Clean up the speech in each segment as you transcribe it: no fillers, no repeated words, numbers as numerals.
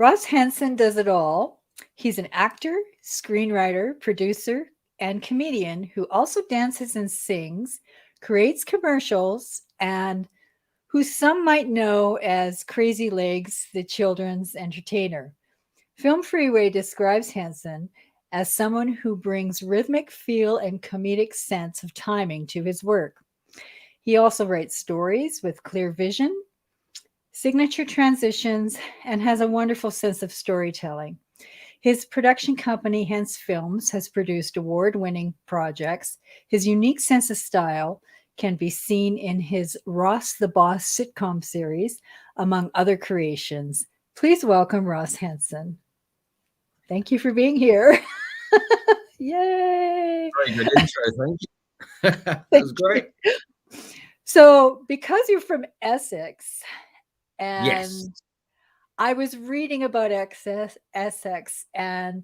Ross Henson does it all. He's an actor, screenwriter, producer, and comedian who also dances and sings, creates commercials, and who some might know as Crazy Legs, the children's entertainer. Film Freeway describes Henson as someone who brings rhythmic feel and comedic sense of timing to his work. He also writes stories with clear vision, signature transitions, and has a wonderful sense of storytelling. His production company, Hence Films, has produced award winning projects. His unique sense of style can be seen in his Ross the Boss sitcom series, among other creations. Please welcome Ross Henson. Thank you for being here. Yay! Very good intro, thank you. That Thank was great. you. So, because you're from Essex, and Yes. I was reading about Essex, and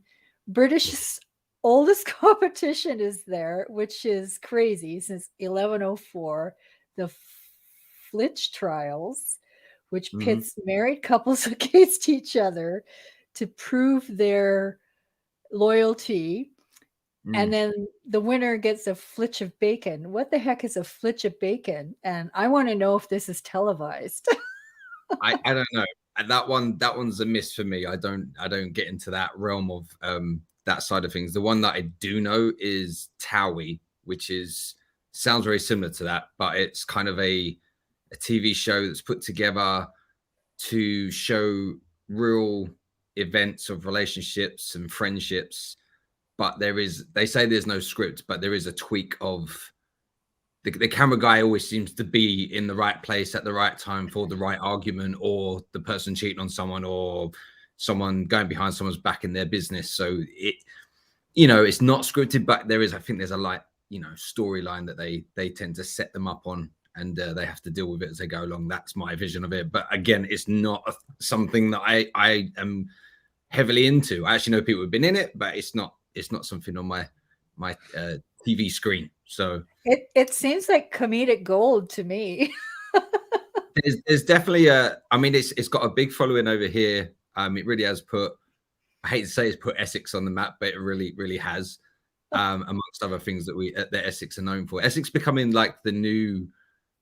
British's oldest competition is there, which is crazy since 1104, the Flitch trials, which Mhm. pits married couples against each other to prove their loyalty. And Mm. then the winner gets a flitch of bacon. What the heck is a flitch of bacon? And I want to know if this is televised. I don't know. And that one's a miss for me. I don't get into that realm of that side of things. The one that I do know is Towie, which is sounds very similar to that, but it's kind of a TV show that's put together to show real events of relationships and friendships. But they say there's no script, but there is a tweak of the camera guy always seems to be in the right place at the right time for the right argument, or the person cheating on someone, or someone going behind someone's back in their business. So it's not scripted, but I think there's a storyline that they tend to set them up on, and they have to deal with it as they go along. That's my vision of it. But again, it's not something that I am heavily into. I actually know people who've been in it, but it's not something on my TV screen. So It seems like comedic gold to me. there's definitely it's got a big following over here. It really has put, I hate to say it's put Essex on the map, but it really, really has. Amongst other things that Essex are known for. Essex becoming like the new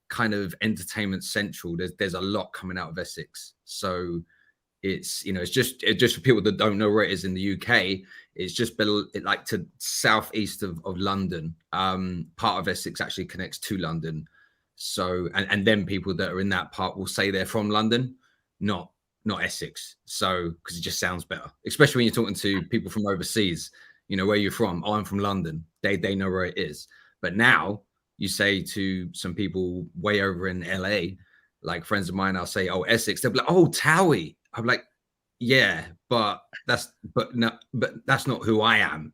kind of entertainment central. There's a lot coming out of Essex. So it's just for people that don't know where it is in the UK. It's just like to southeast of London. Part of Essex actually connects to London. So and then people that are in that part will say they're from London, not Essex. So because it just sounds better, especially when you're talking to people from overseas. Where you're from. Oh, I'm from London. They know where it is. But now you say to some people way over in LA, like friends of mine, I'll say, oh, Essex. They'll be like, oh, Towie. I'm like, yeah, but that's not who I am.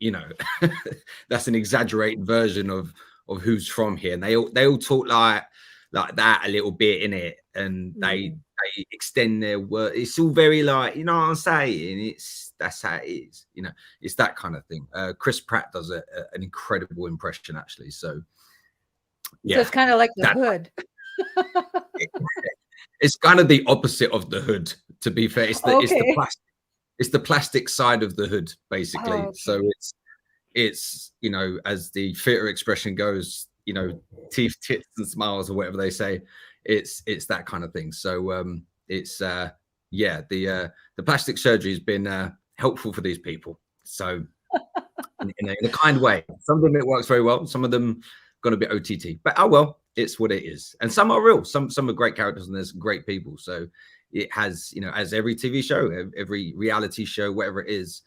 That's an exaggerated version of who's from here. And they all talk like that a little bit in it, and they extend their word. It's all very like, you know what I'm saying? That's how it is. It's that kind of thing. Chris Pratt does an incredible impression, actually. So yeah, So it's kind of like the hood. It's kind of the opposite of the hood, to be fair. It's the plastic side of the hood, basically. Oh, okay. So it's as the theater expression goes, teeth, tits, and smiles, or whatever they say. It's that kind of thing. So the plastic surgery has been helpful for these people. So in a kind way. Some of them it works very well. Some of them gone a bit OTT. But oh well, it's what it is. And some are real. Some are great characters, and there's great people. So it has, as every TV show, every reality show, whatever it is,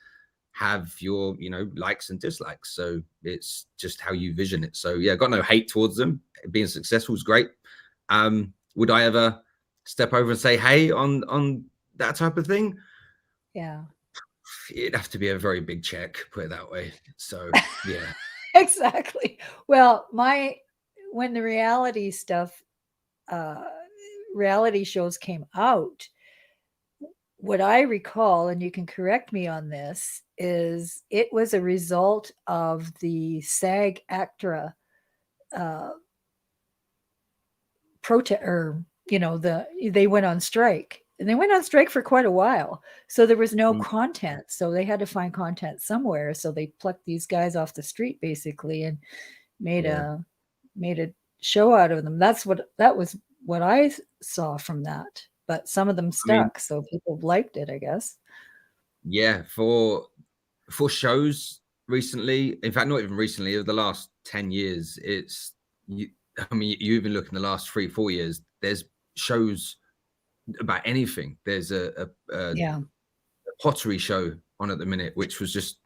have your likes and dislikes. So it's just how you vision it. So yeah, got no hate towards them. Being successful is great. Would I ever step over and say hey on that type of thing? Yeah. It'd have to be a very big check, put it that way. So yeah. Exactly. Well, when the reality shows came out, what I recall, and you can correct me on this, is it was a result of the SAG-AFTRA protest, or they went on strike, and they went on strike for quite a while. So there was no Mm. content. So they had to find content somewhere. So they plucked these guys off the street basically and made Yeah. a show out of them. That was what I saw from that. But some of them I mean, stuck, so people liked it, I guess. yeah, for shows recently, in fact, not even recently, over the last 10 years, it's I mean, you even look in the last 3-4 years, there's shows about anything. There's a pottery show on at the minute, which was just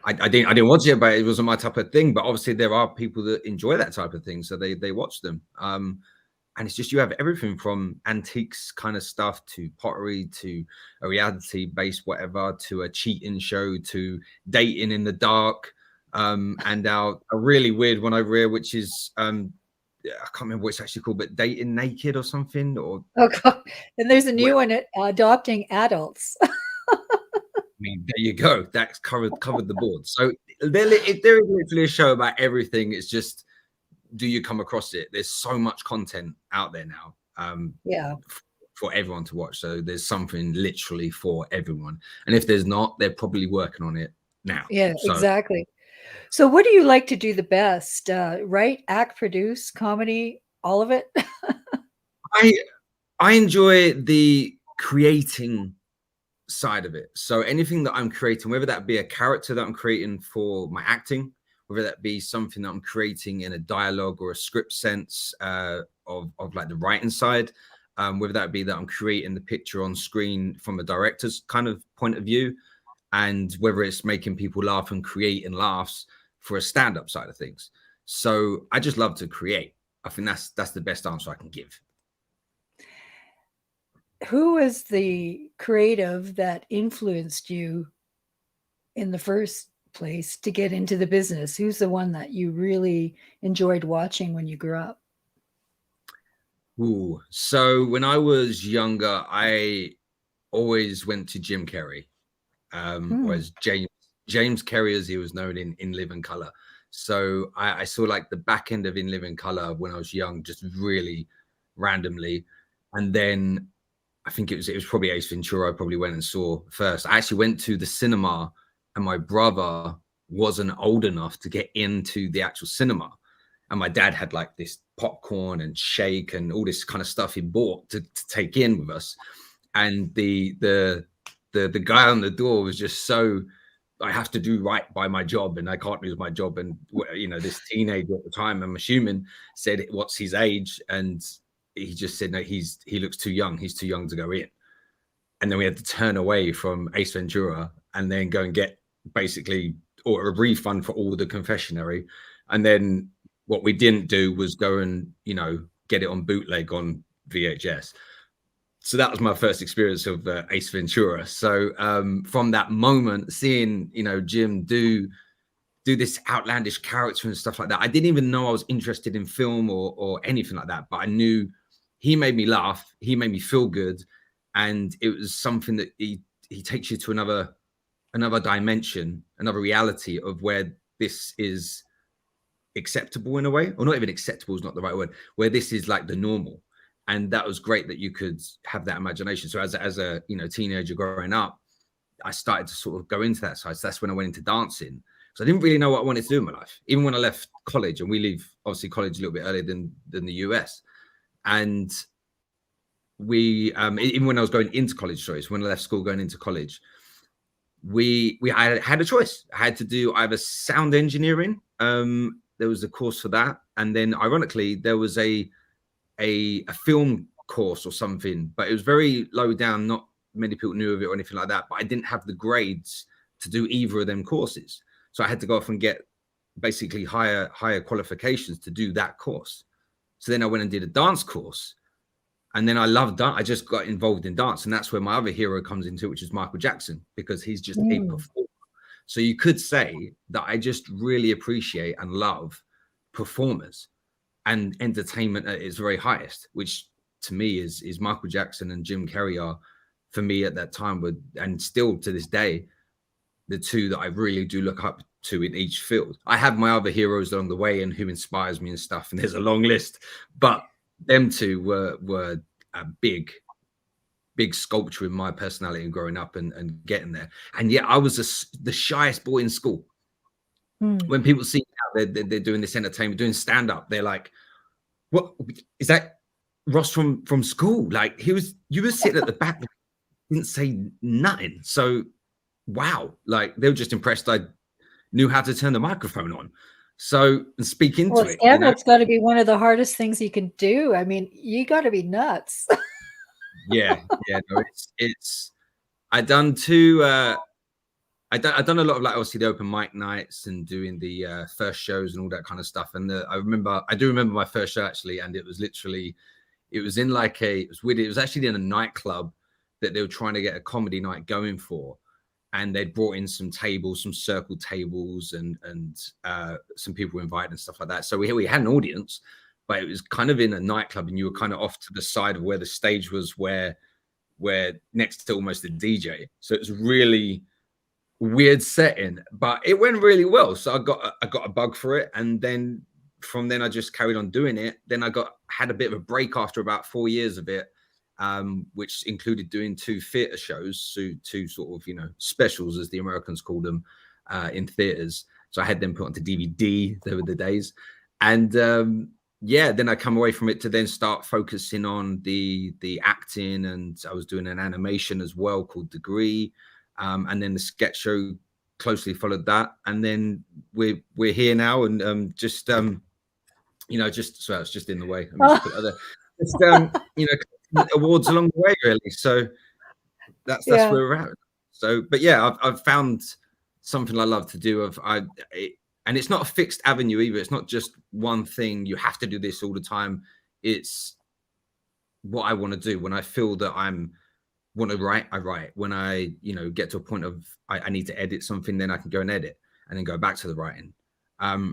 I didn't watch it, but it wasn't my type of thing. But obviously there are people that enjoy that type of thing, so they watch them. And it's just, you have everything from antiques kind of stuff to pottery to a reality based whatever to a cheating show to dating in the dark, and now a really weird one over here, which is I can't remember what it's actually called, but dating naked or something. Or Oh God. And there's a new one at adopting adults. I mean, there you go. That's covered the board. So there is literally a show about everything. It's just, do you come across it? There's so much content out there now, for everyone to watch. So there's something literally for everyone. And if there's not, they're probably working on it now. Yeah, exactly. So what do you like to do the best? Write, act, produce, comedy, all of it? I enjoy the creating side of it. So anything that I'm creating, whether that be a character that I'm creating for my acting, whether that be something that I'm creating in a dialogue or a script sense, of like the writing side, whether that be that I'm creating the picture on screen from a director's kind of point of view, and whether it's making people laugh and creating laughs for a stand-up side of things. So I just love to create. I think that's the best answer I can give. Who is the creative that influenced you in the first place to get into the business? Who's the one that you really enjoyed watching when you grew up? Ooh, so when I was younger, I always went to Jim Carrey, or as James Carrey, as he was known in Living Color. So I saw like the back end of In Living Color when I was young, just really randomly, and then I think it was probably Ace Ventura. I probably went and saw first. I actually went to the cinema, and my brother wasn't old enough to get into the actual cinema, and my dad had like this popcorn and shake and all this kind of stuff he bought to take in with us, and the guy on the door was just so, I have to do right by my job and I can't lose my job. And this teenager at the time, I'm assuming, said what's his age, and he just said no, he looks too young. He's too young to go in. And then we had to turn away from Ace Ventura and then go and get basically or a refund for all the confessionary. And then what we didn't do was go and get it on bootleg on VHS. So that was my first experience of Ace Ventura. So from that moment, seeing Jim do this outlandish character and stuff like that, I didn't even know I was interested in film or anything like that. But I knew he made me laugh, he made me feel good, and it was something that he takes you to another dimension, another reality of where this is acceptable in a way, or not even acceptable is not the right word, where this is like the normal. And that was great that you could have that imagination. So as a teenager growing up, I started to sort of go into that side. So that's when I went into dancing. So I didn't really know what I wanted to do in my life, even when I left college. And we leave obviously college a little bit earlier than the US. And we even when I was going into college, so when I left school going into college, I had a choice. I had to do either sound engineering. There was a course for that, and then ironically there was a film course or something, but it was very low down. Not many people knew of it or anything like that. But I didn't have the grades to do either of them courses, so I had to go off and get basically higher qualifications to do that course. So then I went and did a dance course, and then I loved that. I just got involved in dance, and that's where my other hero comes into, which is Michael Jackson, because he's just a performer. So you could say that I just really appreciate and love performers and entertainment at its very highest, which to me is Michael Jackson and Jim Carrey are, for me at that time, and still to this day, the two that I really do look up to in each field. I have my other heroes along the way and who inspires me and stuff, and there's a long list, but them two were a big big sculpture in my personality and growing up and getting there. And yet I was the shyest boy in school. When people see how they're doing this entertainment, doing stand-up, they're like, what is that Ross from school? Like you were sitting at the back, didn't say nothing. So wow, like they were just impressed I knew how to turn the microphone on. So and speak into it. Stand-up's got to be one of the hardest things you can do. I mean, you got to be nuts. Yeah, no, it's I done two I done a lot of like obviously the open mic nights and doing the first shows and all that kind of stuff. And I do remember my first show actually, and it was in like it was weird. It was actually in a nightclub that they were trying to get a comedy night going for, and they'd brought in some tables, some circle tables, and some people were invited and stuff like that. So we had an audience, but it was kind of in a nightclub, and you were kind of off to the side of where the stage was, where next to almost the DJ. So it was really weird setting, but it went really well. So I got a bug for it, and then from then I just carried on doing it. Then I had a bit of a break after about 4 years of it, which included doing 2 theater shows, so 2 sort of specials as the Americans called them in theaters. So I had them put onto DVD. There were the days, and then I come away from it to then start focusing on the acting, and I was doing an animation as well called Degree. And then the sketch show closely followed that, and then we're here now, and just so it's just in the way. Awards along the way, really. So that's where we're at. So, but yeah, I've found something I love to do. And it's not a fixed avenue either. It's not just one thing. You have to do this all the time. It's what I want to do. When I feel that want to write, I write. When I get to a point of I need to edit something, then I can go and edit and then go back to the writing.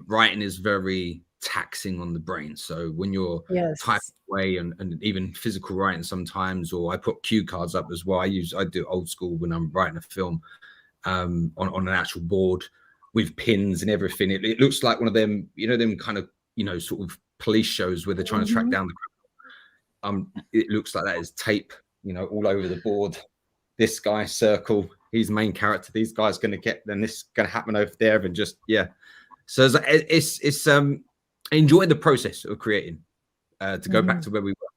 Writing is very taxing on the brain. So when you're typing away and even physical writing sometimes, or I put cue cards up as well. I do old school when I'm writing a film on an actual board with pins and everything. It looks like one of them, them kind of sort of police shows where they're trying to track down the criminal. It looks like that is tape, all over the board. This guy circle, he's the main character. These guys going to get, then this is going to happen over there, and just So it's I enjoy the process of creating. To go back to where we were,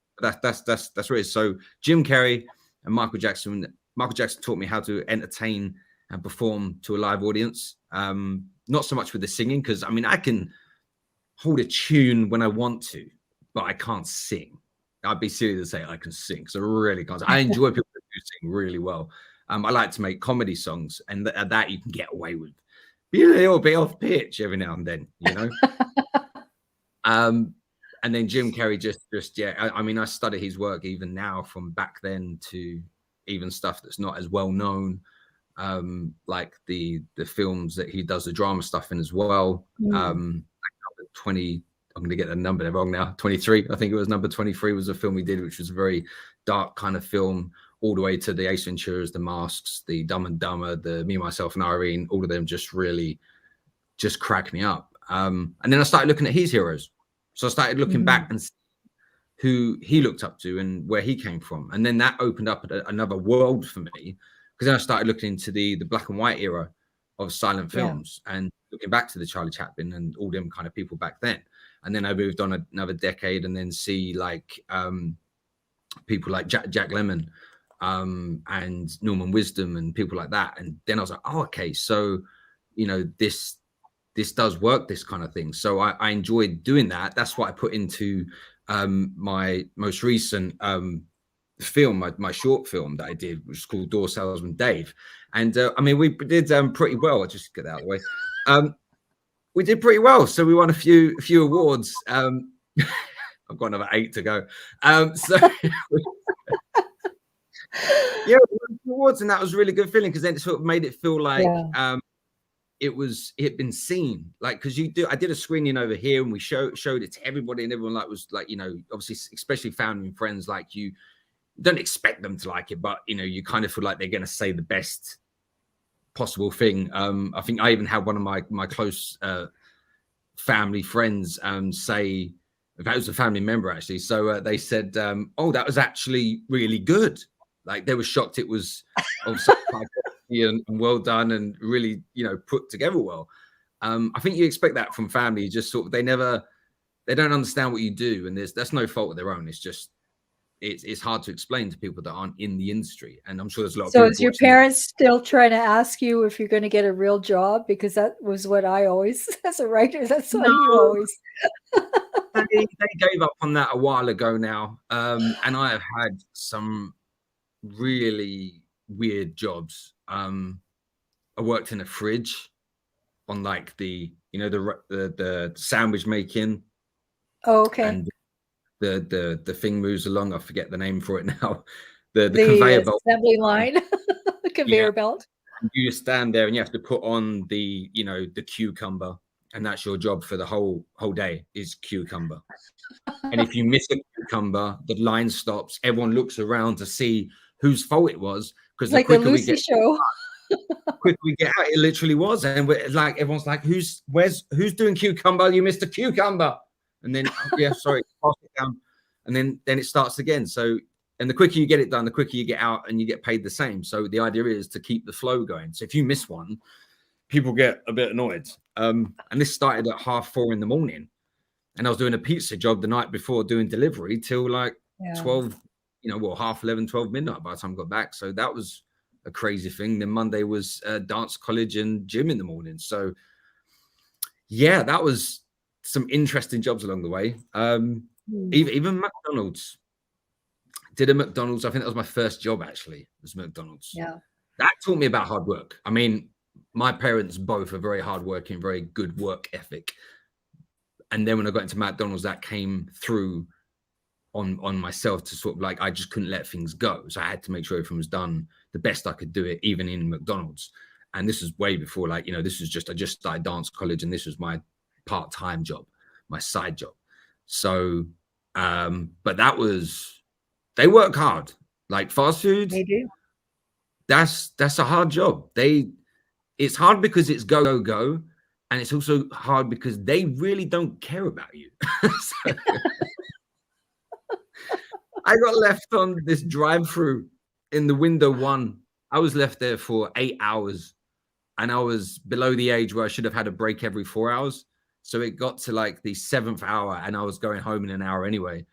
that's what it is. So Jim Carrey and Michael Jackson. Michael Jackson taught me how to entertain and perform to a live audience. Not so much with the singing, because I can hold a tune when I want to, but I can't sing. I'd be silly to say I can sing, because I really can't. I enjoy people who sing really well. I like to make comedy songs, and that you can get away with being a little bit off pitch every now and then, and then Jim Carrey just I study his work even now, from back then to even stuff that's not as well known, like the films that he does the drama stuff in as well. 20. I'm going to get the number wrong now. 23, I think it was number 23 was a film we did, which was a very dark kind of film, all the way to the Ace Venturas, the Masks, the Dumb and Dumber, the Me, Myself and Irene. All of them just really just crack me up. And then I started looking at his heroes. So I started looking back and who he looked up to and where he came from. And then that opened up another world for me, because then I started looking into the black and white era of silent films and looking back to the Charlie Chaplin and all them kind of people back then. And then I moved on another decade and then see like people like Jack Lemmon and Norman Wisdom and people like that. And then I was like, oh, okay, so this does work, this kind of thing. So I enjoyed doing that. That's what I put into my most recent film, my short film that I did, which is called Door Salesman Dave. And we did pretty well. I'll just get that out of the way. We did pretty well. So we won a few awards. I've got another 8 to go. Yeah, awards, and that was a really good feeling, because then it sort of made it feel like it had been seen. Like, because I did a screening over here, and we showed it to everybody, and everyone was like, obviously, especially family and friends, like you don't expect them to like it, but you kind of feel like they're going to say the best possible thing. I think I even had one of my close family friends say, that was a family member actually, so they said, oh, that was actually really good. Like they were shocked it was of such high quality and well done and really, you know, put together well. I think you expect that from family. Just sort of they don't understand what you do, and that's no fault of their own. It's just it's hard to explain to people that aren't in the industry, and I'm sure there's a lot of So people is your watching parents still trying to ask you if you're going to get a real job? Because that was what I always, as a writer, that's what you No, always. they gave up on that a while ago now, and I have had some really weird jobs. I worked in a fridge on like the the sandwich making, Oh, okay. and the thing moves along. I forget the name for it now. The The conveyor belt. assembly line, Yeah, conveyor belt. and you just stand there and you have to put on the the cucumber, and that's your job for the whole day is cucumber. And if you miss a cucumber, the line stops. Everyone looks around to see whose fault it was, because the Like the quicker we Lucy get show. out, it literally was. And we're like, everyone's like, who's doing cucumber? You missed a cucumber. And then yeah, sorry, pass it down. And then it starts again. So, and the quicker you get it done, the quicker you get out and you get paid the same. So the idea is to keep the flow going. So if you miss one, people get a bit annoyed. And this started at 4:30 in the morning. And I was doing a pizza job the night before doing delivery till like 12, 11, 12 midnight by the time I got back. So that was a crazy thing. Then Monday was dance college and gym in the morning. So yeah, that was some interesting jobs along the way. Even McDonald's. Did a McDonald's. I think that was my first job actually, was McDonald's. Yeah. That taught me about hard work. I mean, my parents both are very hardworking, very good work ethic. And then when I got into McDonald's, that came through on myself to sort of like, I just couldn't let things go. So I had to make sure everything was done the best I could do it, even in McDonald's. And this was way before, like, this was I just started dance college and this was my part-time job, my side job. So, but they work hard, like fast food. They do. That's a hard job. It's hard because it's go, go, go. And it's also hard because they really don't care about you. So, I got left on this drive-through in the window one. I was left there for 8 hours, and I was below the age where I should have had a break every 4 hours. So it got to like the 7th hour, and I was going home in an hour anyway.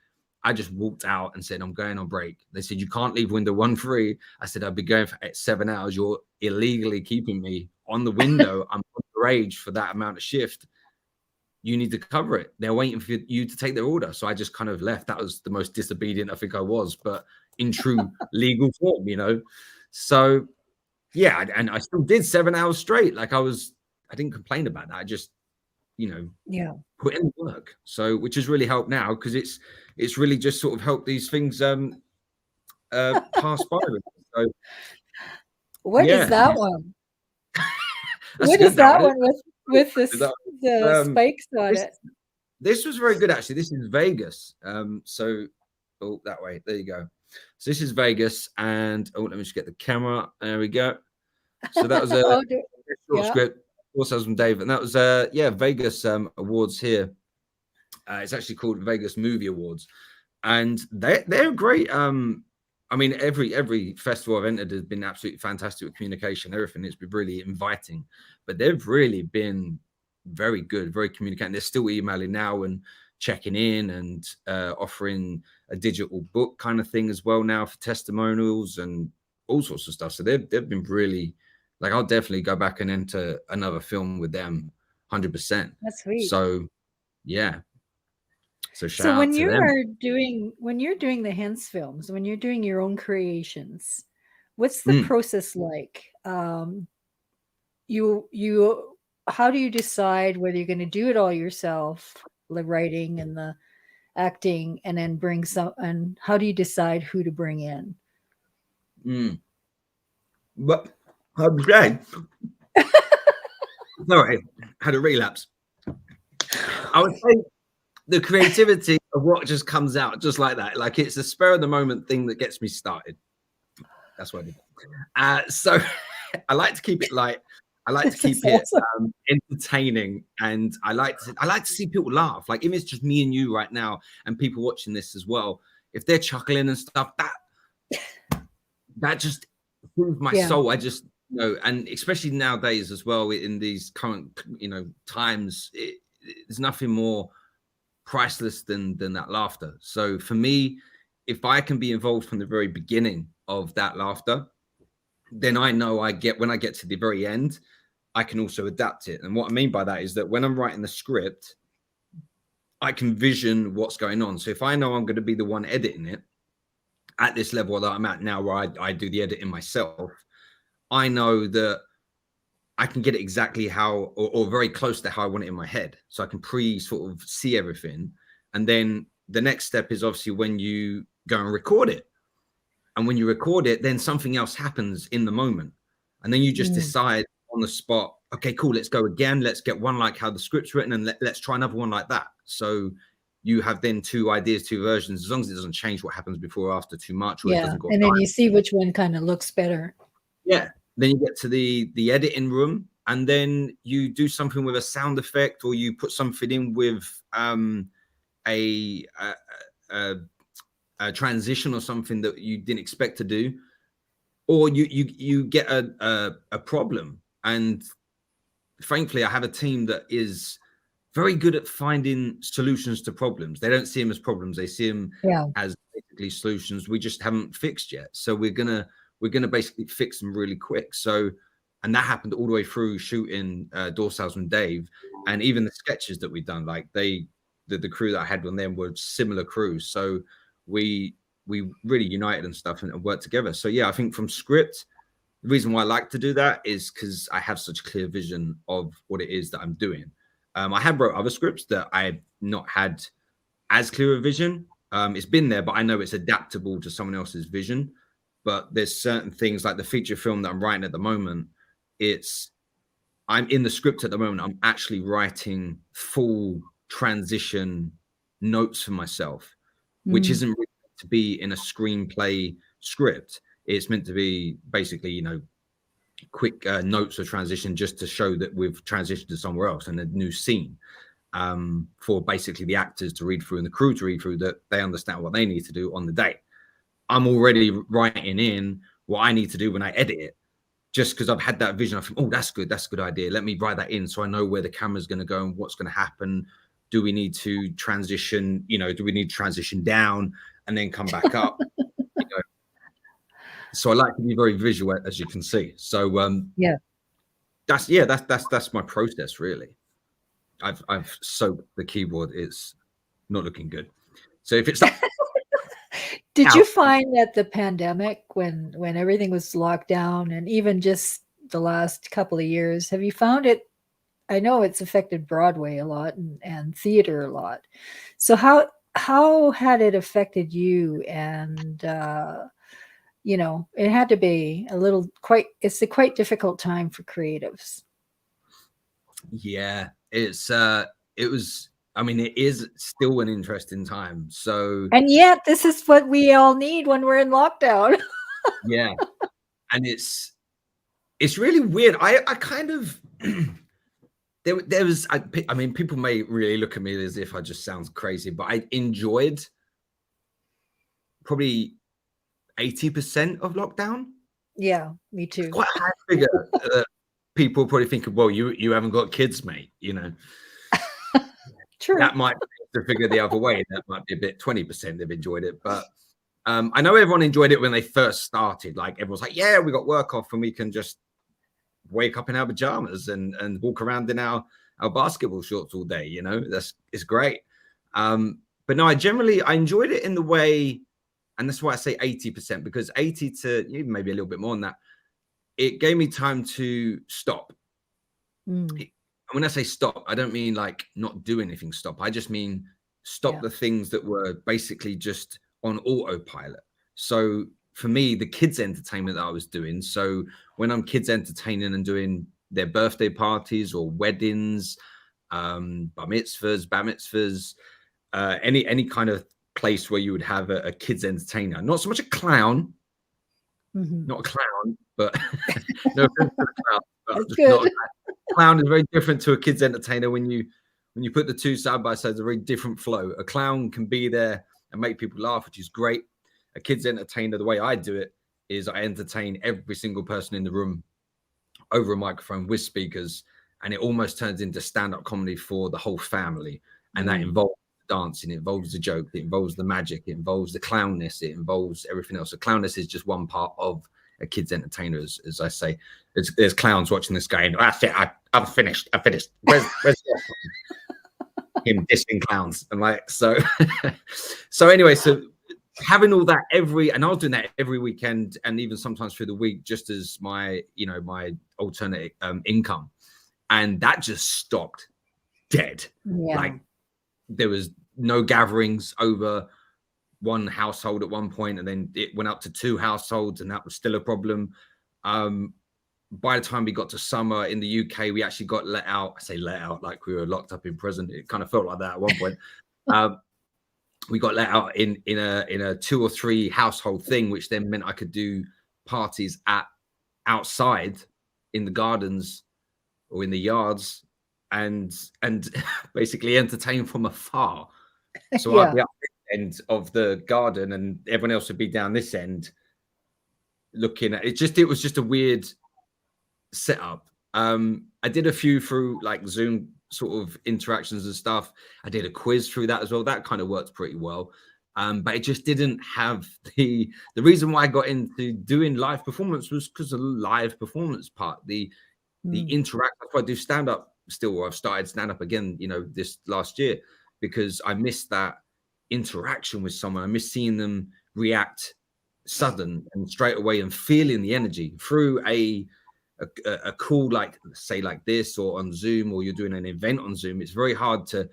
I just walked out and said, I'm going on break. They said, you can't leave window 1 free. I said, I've been going for 7 hours. You're illegally keeping me on the window. I'm underage for that amount of shift. You need to cover it. They're waiting for you to take their order. So I just kind of left. That was the most disobedient I think I was, but in true legal form, So yeah, and I still did 7 hours straight. Like I didn't complain about that. I just, put in the work. So, which has really helped now, because it's really just sort of helped these things pass by. So, what is that one? What is that one with the spikes on it? This was very good, actually. This is Vegas. So, that way. There you go. So this is Vegas, and let me just get the camera. There we go. So that was a short script. Also from Dave, and that was Vegas awards here. It's actually called Vegas Movie Awards, and they're great. I mean, every festival I've entered has been absolutely fantastic with communication, everything. It's been really inviting, but they've really been very good, very communicating. They're still emailing now and checking in and offering a digital book kind of thing as well now for testimonials and all sorts of stuff. So they've been really, like, I'll definitely go back and enter another film with them 100%. That's sweet. So yeah. So shout out when to you them. are when you're doing the Hens films, when you're doing your own creations, what's the process like? How do you decide whether you're going to do it all yourself, the writing and the acting, and then and how do you decide who to bring in? But okay. Sorry, had a relapse. I would say the creativity of what just comes out just like that. Like, it's a spur of the moment thing that gets me started. That's what I did. So I like to keep it light. I like to keep it entertaining, and I like to see people laugh. Like, if it's just me and you right now, and people watching this as well, if they're chuckling and stuff, that just soothed my soul. I just, you know, and especially nowadays as well, in these current, you know, times, there's nothing more priceless than that laughter. So for me, if I can be involved from the very beginning of that laughter, then I know when I get to the very end, I can also adapt it. And what I mean by that is that when I'm writing the script, I can vision what's going on. So if I know I'm going to be the one editing it at this level that I'm at now, where I do the editing myself, I know that I can get it exactly how, or very close to how I want it in my head. So I can sort of see everything. And then the next step is obviously when you go and record it. And when you record it, then something else happens in the moment. And then you just decide on the spot, okay, cool, let's go again. Let's get one like how the script's written, and let's try another one like that. So you have then two ideas, two versions, as long as it doesn't change what happens before or after too much. Or it doesn't go and then you see which one kind of looks better. Yeah. Then you get to the editing room, and then you do something with a sound effect, or you put something in with a transition or something that you didn't expect to do, or you get a problem. And thankfully, I have a team that is very good at finding solutions to problems. They don't see them as problems; they see them as basically solutions we just haven't fixed yet. So we're gonna basically fix them really quick. So, and that happened all the way through shooting Door Salesman Dave, and even the sketches that we've done. Like the crew that I had on them were similar crews. So we really united and stuff and worked together. So yeah, I think from script, the reason why I like to do that is because I have such a clear vision of what it is that I'm doing. I have wrote other scripts that I've not had as clear a vision. It's been there, but I know it's adaptable to someone else's vision. But there's certain things like the feature film that I'm writing at the moment. I'm in the script at the moment. I'm actually writing full transition notes for myself, which isn't really meant to be in a screenplay script. It's meant to be basically, you know, quick notes of transition just to show that we've transitioned to somewhere else and a new scene, for basically the actors to read through and the crew to read through, that they understand what they need to do on the day. I'm already writing in what I need to do when I edit it, just because I've had that vision. I think, oh, that's good. That's a good idea. Let me write that in so I know where the camera's going to go and what's going to happen. Do we need to transition? You know, do we need to transition down and then come back up? You know? So I like to be very visual, as you can see. So that's my process really. I've soaked the keyboard. It's not looking good. So if it's not. Did you find that the pandemic, when everything was locked down, and even just the last couple of years, have you found it? I know it's affected Broadway a lot and theater a lot. So how had it affected you? And you know, it had to be it's a quite difficult time for creatives. Yeah, it was. I mean, it is still an interesting time. So, and yet this is what we all need when we're in lockdown. Yeah. And it's really weird. I kind of, there was, I mean, people may really look at me as if I just sound crazy, but I enjoyed probably 80% of lockdown. Yeah, me too. It's quite a high figure. People probably think, well, you haven't got kids, mate, you know. True. That might be the figure the other way. That might be a bit 20% they've enjoyed it. But I know everyone enjoyed it when they first started. Like everyone's like, yeah, we got work off and we can just wake up in our pajamas and walk around in our basketball shorts all day. You know, it's great. But no, I enjoyed it in the way, and that's why I say 80%, because 80 to even maybe a little bit more than that, it gave me time to stop. When I say stop, I don't mean like not do anything stop. I just mean stop the things that were basically just on autopilot. So for me, the kids' entertainment that I was doing. So when I'm kids entertaining and doing their birthday parties or weddings, bar mitzvahs, bat mitzvahs, any kind of place where you would have a kids entertainer, not so much a clown, not a clown, but no offense to a clown. That's good. Clown is very different to a kids entertainer. When you put the two side by side, it's a very different flow. A clown can be there and make people laugh, which is great. A kids entertainer, the way I do it, is I entertain every single person in the room over a microphone with speakers, and it almost turns into stand-up comedy for the whole family. And that involves dancing, it involves the joke, it involves the magic, it involves the clownness, it involves everything else. The clownness is just one part of a kid's entertainer, as I say. There's clowns watching this guy, and that's it, I'm finished. Where's him dissing clowns? And like, so so anyway, so having all that and I was doing that every weekend, and even sometimes through the week, just as my, you know, my alternate income. And that just stopped dead. Like, there was no gatherings over one household at one point, and then it went up to 2 households, and that was still a problem. By the time we got to summer in the UK, we actually got let out. I say let out like we were locked up in prison. It kind of felt like that at one point. We got let out in a 2 or 3 household thing, which then meant I could do parties outside in the gardens or in the yards, and basically entertain from afar. So I'd be up this end of the garden, and everyone else would be down this end looking at it. It was just a weird setup. I did a few through like Zoom sort of interactions and stuff. I did a quiz through that as well. That kind of worked pretty well. But it just didn't have the reason why I got into doing live performance was because of the live performance part, the interact. That's why I do stand up still, or I've started stand up again, you know, this last year, because I missed that interaction with someone. I miss seeing them react sudden and straight away, and feeling the energy through a call, like say like this, or on Zoom, or you're doing an event on Zoom. It's very hard to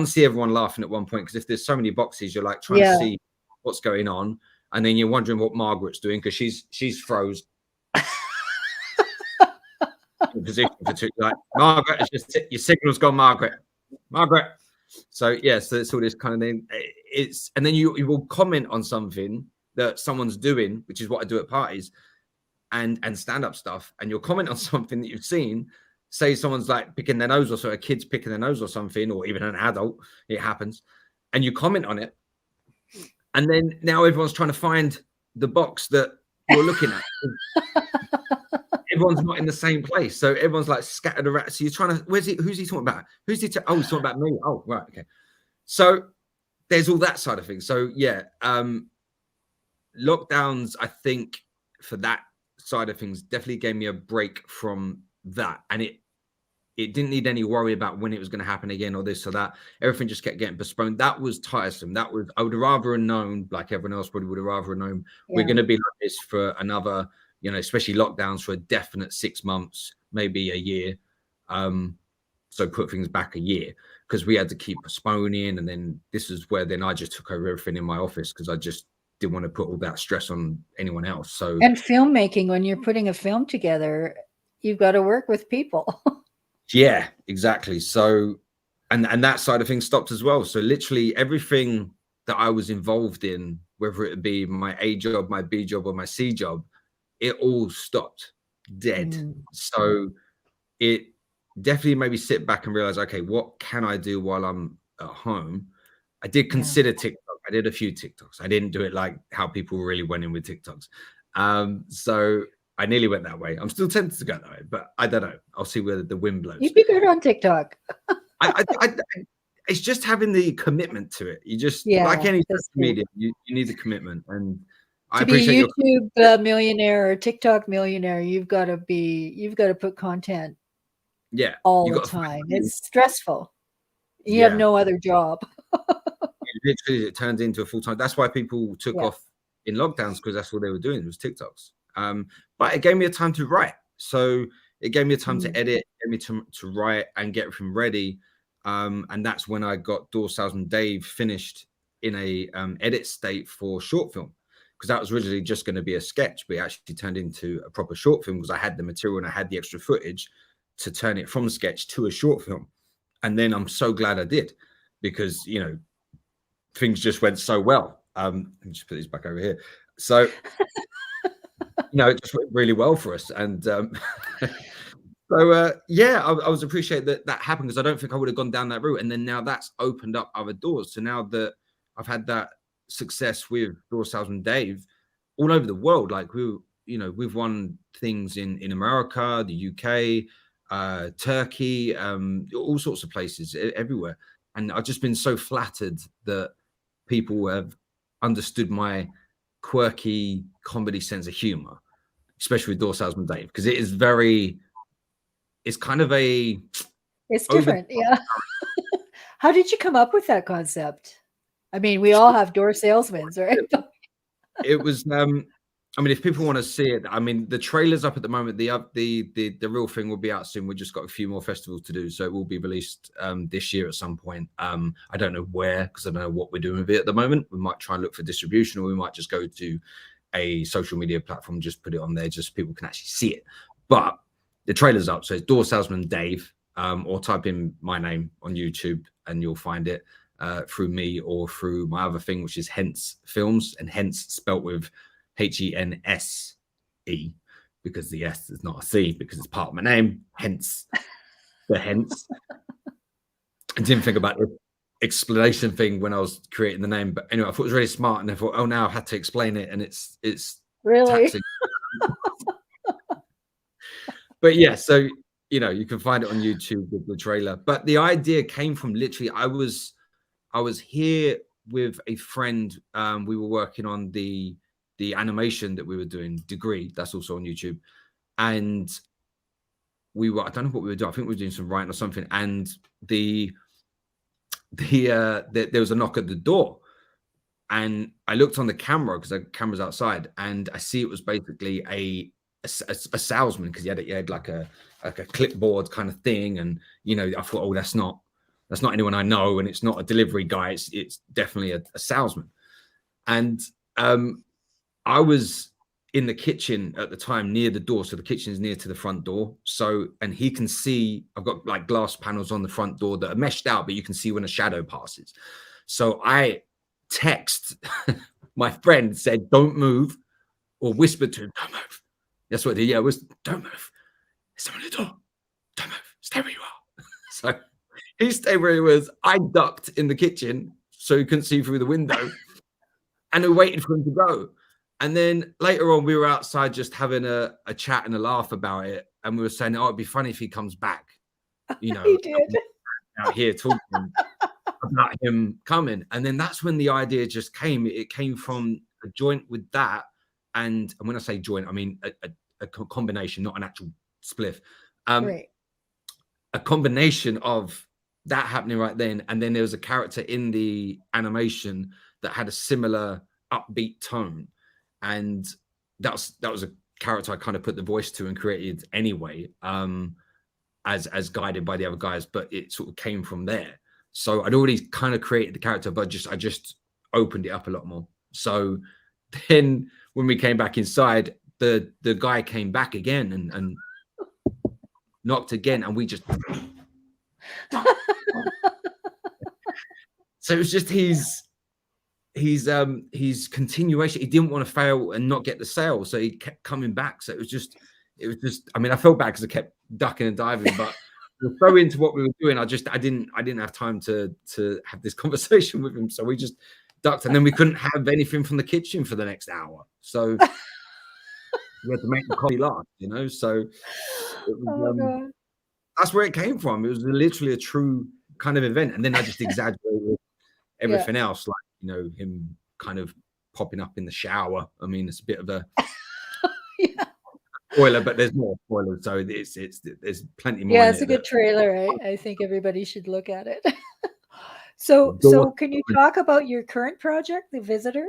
see everyone laughing at one point, because if there's so many boxes, you're like trying to see what's going on, and then you're wondering what Margaret's doing, because she's froze in position for 2. Like, Margaret, it's just your signal's gone, Margaret. So so it's all this kind of thing. And then you will comment on something that someone's doing, which is what I do at parties and stand-up stuff, and you'll comment on something that you've seen. Say someone's like picking their nose, or so a kid's picking their nose or something, or even an adult, it happens, and you comment on it, and then now everyone's trying to find the box that you're looking at. Everyone's not in the same place, so everyone's like scattered around. So you're trying to, who's he talking about? Who's he? Oh, he's talking about me. Oh, right, okay. So there's all that side of things. So lockdowns, I think, for that side of things, definitely gave me a break from that, and it didn't need any worry about when it was going to happen again, or this or that. Everything just kept getting postponed. That was tiresome. I would rather have known, like everyone else probably would have rather known, we're going to be like this for another, you know, especially lockdowns, for a definite 6 months, maybe a year. So put things back a year, because we had to keep postponing, and then this is where then I just took over everything in my office, because I just didn't want to put all that stress on anyone else. So, and filmmaking, when you're putting a film together, you've got to work with people. Yeah, exactly. So, and that side of things stopped as well. So literally everything that I was involved in, whether it be my A job, my B job, or my C job, it all stopped dead. So it definitely made me sit back and realize, okay, what can I do while I'm at home? I did consider TikTok. I did a few TikToks. I didn't do it like how people really went in with TikToks. So I nearly went that way. I'm still tempted to go that way, but I don't know. I'll see where the wind blows. You'd be good on TikTok. It's just having the commitment to it. You just, like any media, you need the commitment. And I appreciate be YouTube millionaire or TikTok millionaire, you've got to put content all the time. It's stressful. You have no other job. Literally, it turned into a full-time. That's why people took off in lockdowns, because that's what they were doing, was TikToks. But it gave me a time to write. So it gave me a time to edit, gave me to write and get everything ready. And that's when I got Door Salesman Dave finished in a edit state for short film, because that was originally just going to be a sketch, but it actually turned into a proper short film, because I had the material and I had the extra footage to turn it from sketch to a short film. And then I'm so glad I did, because, you know, things just went so well. Let me just put these back over here. So, you know, it just went really well for us. And I was appreciate that happened, because I don't think I would have gone down that route. And then now that's opened up other doors. So now that I've had that success with Door Salesman Dave, all over the world. Like we've won things in America, the UK, Turkey, all sorts of places, everywhere. And I've just been so flattered that people have understood my quirky comedy sense of humor, especially with Door Salesman Dave, because it's kind of it's different. Yeah. How did you come up with that concept? I mean, we all have door salesmen, right? It was I mean, if people want to see it, I mean, the trailer's up at the moment. The real thing will be out soon. We've just got a few more festivals to do, so it will be released this year at some point. I don't know where, because I don't know what we're doing with it at the moment. We might try and look for distribution, or we might just go to a social media platform, just put it on there, just people can actually see it. But the trailer's up, so it's Door Salesman Dave, or type in my name on YouTube and you'll find it through me or through my other thing, which is Hence Films, and Hence spelt with Hense, because the S is not a C, because it's part of my name. Hence the Hence. I didn't think about the explanation thing when I was creating the name, but anyway, I thought it was really smart, and I thought, oh, now I had to explain it, and it's really taxing. But yeah, so you can find it on YouTube with the trailer. But the idea came from literally, I was here with a friend. We were working on the animation that we were doing, Degree, that's also on YouTube. And I don't know what we were doing. I think we were doing some writing or something. And there was a knock at the door. And I looked on the camera, because the camera's outside, and I see it was basically a salesman, because he had like a clipboard kind of thing. And, I thought, oh, that's not anyone I know. And it's not a delivery guy. It's definitely a salesman. And, I was in the kitchen at the time, near the door. So the kitchen is near to the front door. So, and he can see, I've got like glass panels on the front door that are meshed out, but you can see when a shadow passes. So I text my friend, said, don't move, or whispered to him, don't move. That's what he was, don't move. There's someone at the door. Don't move. Stay where you are. So he stayed where he was. I ducked in the kitchen so he couldn't see through the window, and I waited for him to go. And then later on, we were outside just having a chat and a laugh about it. And we were saying, oh, it'd be funny if he comes back, He did. out here talking about him coming. And then that's when the idea just came. It came from a joint with that. And when I say joint, I mean a combination, not an actual spliff. Right. A combination of that happening right then. And then there was a character in the animation that had a similar upbeat tone. And that was a character I kind of put the voice to and created anyway, as guided by the other guys, but it sort of came from there. So I'd already kind of created the character, but I just opened it up a lot more. So then when we came back inside, the guy came back again and knocked again, and we just so it was just his continuation. He didn't want to fail and not get the sale, so he kept coming back. So it was just I mean, I felt bad because I kept ducking and diving, but we were so into what we were doing, I didn't have time to have this conversation with him, so we just ducked, and then we couldn't have anything from the kitchen for the next hour, so we had to make the coffee last, so it was, that's where it came from. It was literally a true kind of event, and then I just exaggerated everything else, like him kind of popping up in the shower. I mean, it's a bit of a spoiler, but there's more spoilers, so there's plenty more. Yeah, it's a good trailer. I think everybody should look at it. So can you talk about your current project, The Visitor?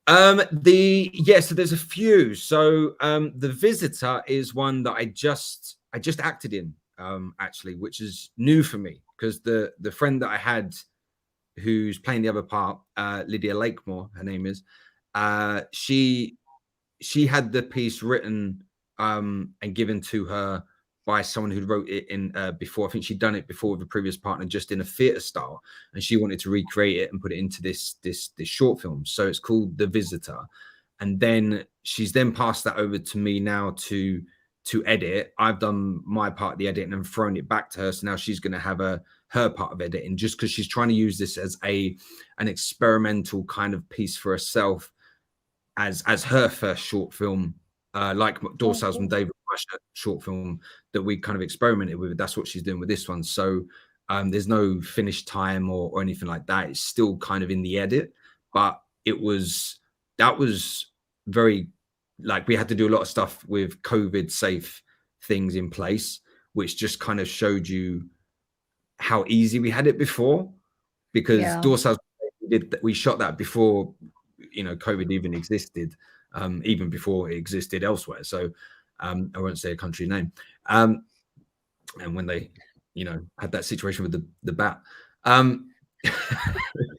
So there's a few. So The Visitor is one that I just acted in, actually, which is new for me, because the friend that I had who's playing the other part, Lydia Lakemore, her name is, she had the piece written and given to her by someone who wrote it in before. I think she'd done it before with a previous partner, just in a theatre style, and she wanted to recreate it and put it into this short film. So it's called The Visitor, and then she's passed that over to me now to edit. I've done my part of the editing and thrown it back to her, so now she's going to have her part of editing, just because she's trying to use this as an experimental kind of piece for herself, as her first short film, like Door Salesman, cool. David Rusher short film that we kind of experimented with. That's what she's doing with this one. So there's no finished time or anything like that. It's still kind of in the edit, but that was very, like, we had to do a lot of stuff with COVID safe things in place, which just kind of showed you how easy we had it before, because Yeah. Door Salesman, we shot that before, you know, COVID even existed, even before it existed elsewhere. So I won't say a country name. And when they, you know, had that situation with the bat,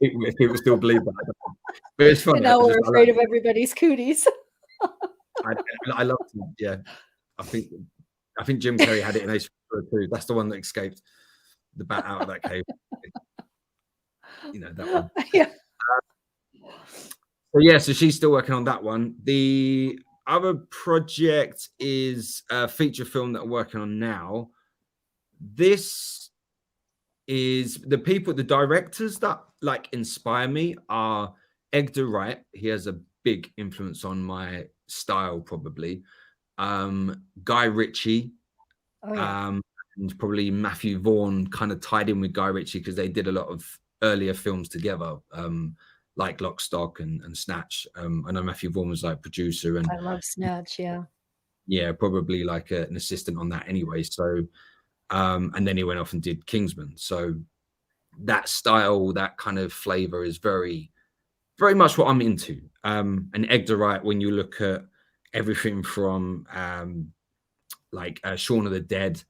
people still believe that. But it's funny. And now we're afraid of everybody's cooties. I love it. Yeah, I think Jim Carrey had it in Ace Ventura 2. That's the one that escaped the bat out of that cave. You know, that one. Yeah. So yeah, so she's still working on that one. The other project is a feature film that I'm working on now. This is the directors that like inspire me are Edgar Wright. He has a big influence on my style, probably. Guy Ritchie, and probably Matthew Vaughn kind of tied in with Guy Ritchie because they did a lot of earlier films together, like Lock, Stock and Snatch. I know Matthew Vaughn was like producer, and I love Snatch. Yeah, probably like an assistant on that anyway. So, and then he went off and did Kingsman. So that style, that kind of flavor is very, very much what I'm into. And Edgar Wright, when you look at everything from like Shaun of the Dead,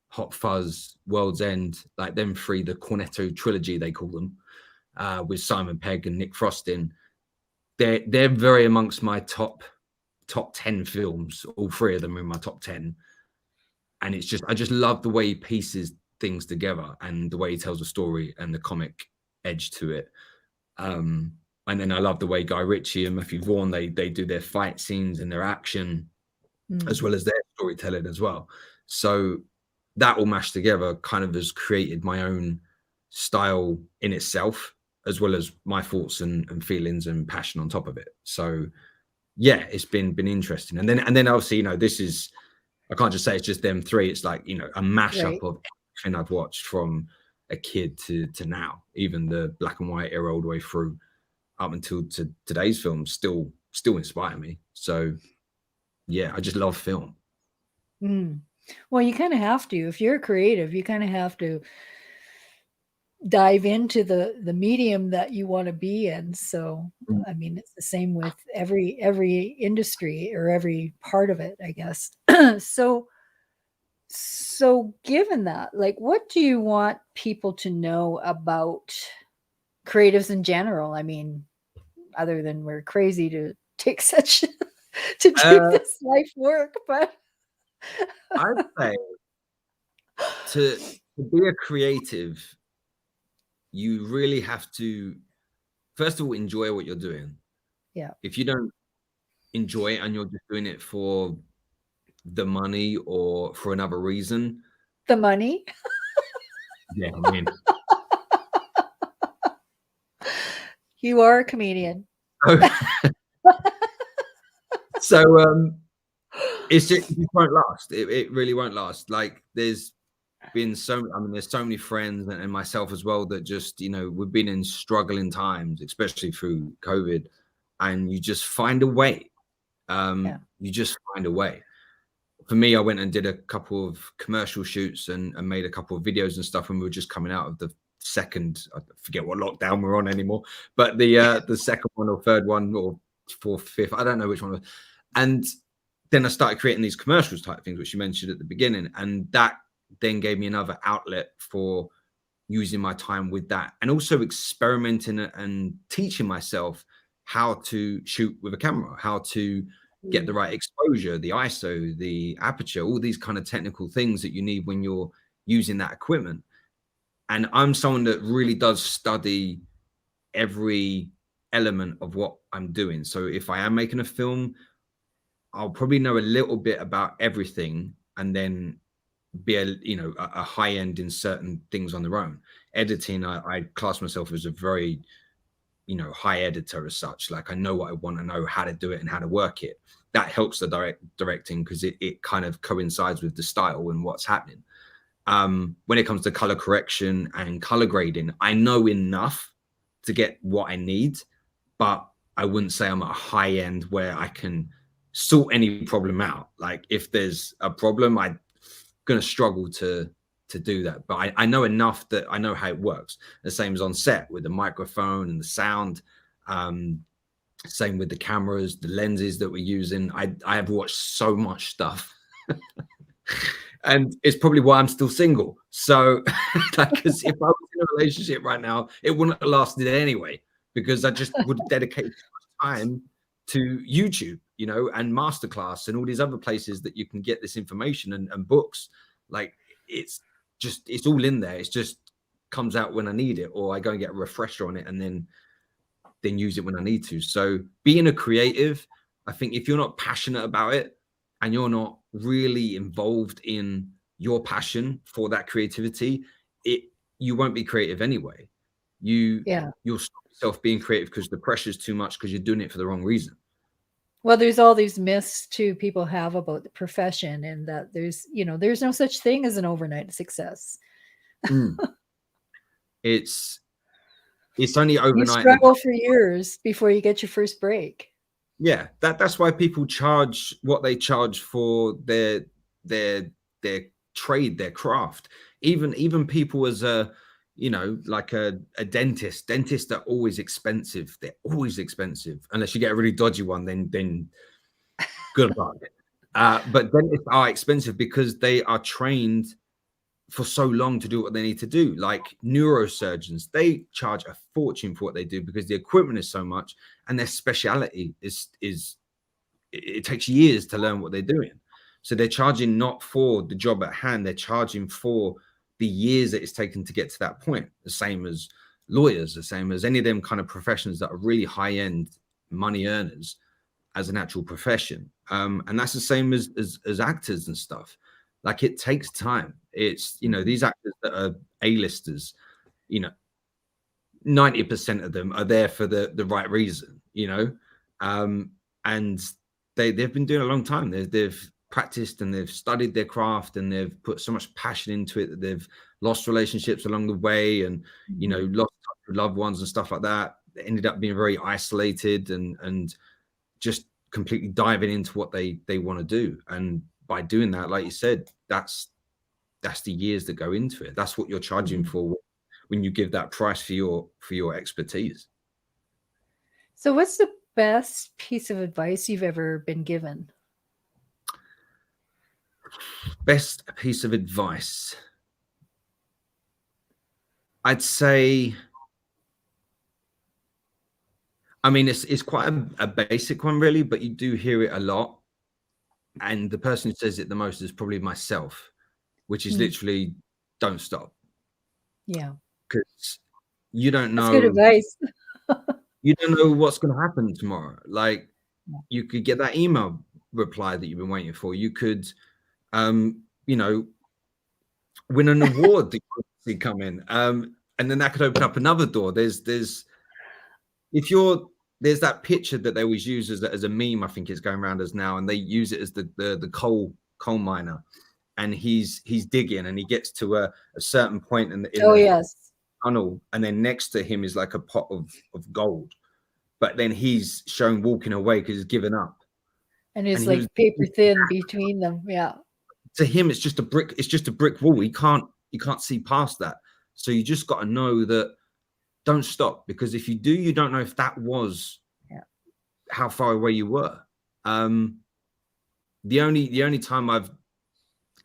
Hot Fuzz, World's End, like them three, the Cornetto trilogy they call them, with Simon Pegg and Nick Frost in, they're very amongst my top 10 films. All three of them are in my top 10. And it's just, I just love the way he pieces things together and the way he tells a story and the comic edge to it. And then I love the way Guy Ritchie and Matthew Vaughn, they do their fight scenes and their action, as well as their storytelling as well. So that all mashed together kind of has created my own style in itself, as well as my thoughts and feelings and passion on top of it. So yeah, it's been interesting. And then obviously, you know, this is, I can't just say it's just them three. It's like, you know, a mashup of everything I've watched from a kid to now, even the black and white era all the way through up until to today's films still inspire me. So yeah, I just love film. Well, you kind of have to. If you're creative, you kind of have to dive into the medium that you want to be in. So I mean, it's the same with every industry or every part of it, I guess. So given that, like, what do you want people to know about creatives in general? I mean, other than we're crazy to take such to do this life work, but I'd say to be a creative, you really have to, first of all, enjoy what you're doing. Yeah. If you don't enjoy it and you're just doing it for the money or for another reason. The money? Yeah, I mean. You are a comedian. So it's just, it won't last. It really won't last. Like there's been there's so many friends and myself as well that just, you know, we've been in struggling times, especially through COVID, and you just find a way. You just find a way. For me, I went and did a couple of commercial shoots and made a couple of videos and stuff when we were just coming out of the second, I forget what lockdown we're on anymore, but the second one or third one or fourth, fifth, I don't know which one. And then I started creating these commercials type things, which you mentioned at the beginning. And that then gave me another outlet for using my time with that, and also experimenting and teaching myself how to shoot with a camera, how to get the right exposure, the ISO, the aperture, all these kind of technical things that you need when you're using that equipment. And I'm someone that really does study every element of what I'm doing. So if I am making a film, I'll probably know a little bit about everything and then be a high end in certain things on their own. Editing, I class myself as a very high editor as such. Like, I know what I want to know, how to do it and how to work it. That helps the directing because it kind of coincides with the style and what's happening. When it comes to color correction and color grading, I know enough to get what I need, but I wouldn't say I'm at a high end where I can sort any problem out. Like, if there's a problem, I'm going to struggle to do that. But I know enough that I know how it works. The same as on set with the microphone and the sound. Same with the cameras, the lenses that we're using. I have watched so much stuff. And it's probably why I'm still single. So, because if I was in a relationship right now, it wouldn't have lasted anyway, because I just would dedicate time to YouTube, and masterclass and all these other places that you can get this information and books. Like, it's all in there. It's just comes out when I need it, or I go and get a refresher on it and then use it when I need to. So being a creative, I think if you're not passionate about it and you're not really involved in your passion for that creativity, you won't be creative anyway. You'll stop yourself being creative because the pressure is too much, because you're doing it for the wrong reason. Well, there's all these myths too people have about the profession, and that there's no such thing as an overnight success. It's only overnight. You struggle for years before you get your first break. Yeah, that's why people charge what they charge for their trade, their craft. Even people as like a dentist. Dentists are always expensive. They're always expensive unless you get a really dodgy one. Then good luck. But dentists are expensive because they are trained for so long to do what they need to do. Like neurosurgeons, they charge a fortune for what they do because the equipment is so much, and their speciality is it takes years to learn what they're doing. So they're charging not for the job at hand, they're charging for the years that it's taken to get to that point. The same as lawyers, the same as any of them kind of professions that are really high-end money earners as an actual profession. And that's the same as actors and stuff. Like, it takes time. It's, these actors that are A-listers, 90% of them are there for the right reason, and they've been doing it a long time. They've practiced and they've studied their craft and they've put so much passion into it that they've lost relationships along the way and, lost touch with loved ones and stuff like that. They ended up being very isolated and just completely diving into what they want to do. And by doing that, like you said, that's the years that go into it. That's what you're charging for when you give that price for your expertise. So what's the best piece of advice you've ever been given? Best piece of advice, I'd say, I mean, it's quite a basic one, really, but you do hear it a lot. And the person who says it the most is probably myself, which is literally, don't stop. Yeah. Because you don't know. That's good advice. You don't know what's going to happen tomorrow. Like, you could get that email reply that you've been waiting for. You could, win an award that you see come in. And then that could open up another door. There's that picture that they always use as a meme. I think it's going around as now, and they use it as the coal miner, and he's digging, and he gets to a certain point in the tunnel, and then next to him is like a pot of gold, but then he's shown walking away because he's given up, and it's like paper thin between them. Yeah. To him, it's just a brick. It's just a brick wall. He can't see past that. So you just got to know that. Don't stop, because if you do, you don't know if that was how far away you were. The only time I've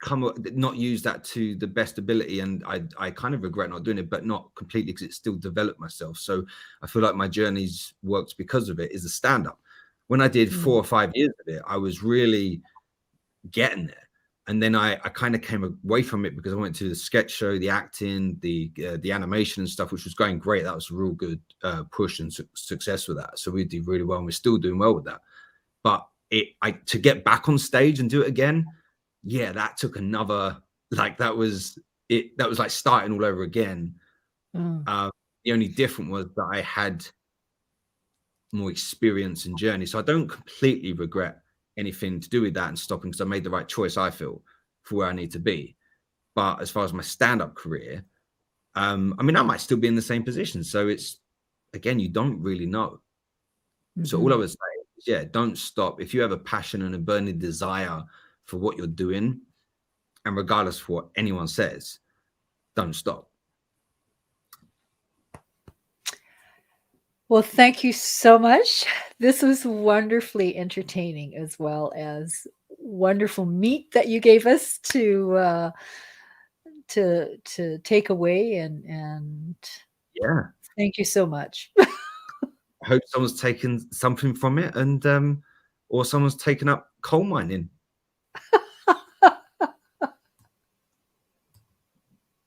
not used that to the best ability, and I kind of regret not doing it, but not completely, because it still developed myself. So I feel like my journey's worked because of it, is the stand-up. When I did 4 or 5 years of it, I was really getting there. And then I kind of came away from it because I went to the sketch show, the acting, the animation and stuff, which was going great. That was a real good push and success with that. So we did really well, and we're still doing well with that. But to get back on stage and do it again, that took another, like, that was like starting all over again. The only difference was that I had more experience and journey. So I don't completely regret anything to do with that and stopping, because I made the right choice, I feel, for where I need to be. But as far as my stand-up career, I mean, I might still be in the same position. So it's, again, you don't really know. So all I would say is, yeah, don't stop. If you have a passion and a burning desire for what you're doing, and regardless of what anyone says, don't stop. Well, thank you so much. This was wonderfully entertaining, as well as wonderful meat that you gave us to take away, and Yeah. thank you so much. I hope someone's taken something from it, and or someone's taken up coal mining.